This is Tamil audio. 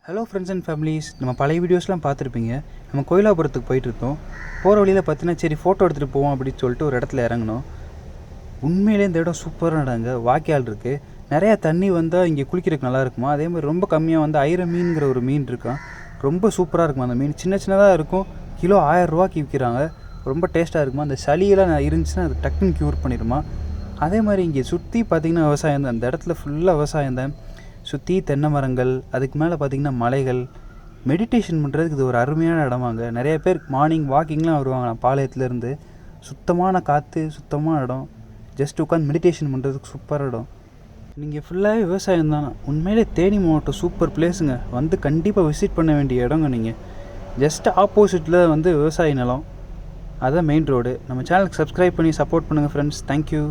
ஹலோ ஃப்ரெண்ட்ஸ் அண்ட் ஃபேமிலிஸ், நம்ம பழைய வீடியோஸ்லாம் பார்த்துருப்பீங்க. நம்ம கோயிலாபுரத்துக்கு போயிட்டுருக்கோம். போகிற வழியில் பார்த்தீங்கன்னா சரி ஃபோட்டோ எடுத்துகிட்டு போவோம் அப்படின்னு சொல்லிட்டு ஒரு இடத்துல இறங்கணும். உண்மையிலே இந்த இடம் சூப்பராக இடங்க. வாய்க்கால் இருக்குது, நிறையா தண்ணி வந்தால் இங்கே குளிக்கிறதுக்கு நல்லா இருக்குமா. அதே மாதிரி ரொம்ப கம்மியாக வந்து ஐர மீன்கிற ஒரு மீன் இருக்கான். ரொம்ப சூப்பராக இருக்குமா அந்த மீன். சின்ன சின்னதாக இருக்கும், கிலோ 1000 ரூபாய்க்கு விற்கிறாங்க. ரொம்ப டேஸ்ட்டாக இருக்குமா. அந்த சளியெல்லாம் இருந்துச்சுன்னா அது டக்குன்னு க்யூர் பண்ணிடுமா. அதே மாதிரி இங்கே சுற்றி பார்த்திங்கன்னா விவசாயம் தான். அந்த இடத்துல ஃபுல்லாக விவசாயம் தான். சுற்றி தென்னை மரங்கள், அதுக்கு மேலே பார்த்திங்கன்னா மலைகள். மெடிடேஷன் பண்ணுறதுக்கு இது ஒரு அருமையான இடமாங்க. நிறைய பேர் மார்னிங் வாக்கிங்லாம் வருவாங்க பாளையத்துலேருந்து. சுத்தமான காற்று, சுத்தமான இடம். ஜஸ்ட் உட்காந்து மெடிடேஷன் பண்ணுறதுக்கு சூப்பராக இடம். நீங்கள் ஃபுல்லாகவே விவசாயம் தானே. உண்மையிலே தேனி மாவட்டம் சூப்பர் பிளேஸுங்க. வந்து கண்டிப்பாக விசிட் பண்ண வேண்டிய இடங்க. நீங்கள் ஜஸ்ட் ஆப்போசிட்டில் வந்து விவசாய நிலம், அதுதான் மெயின் ரோடு. நம்ம சேனலுக்கு சப்ஸ்கிரைப் பண்ணி சப்போர்ட் பண்ணுங்கள் ஃப்ரெண்ட்ஸ். தேங்க்யூ.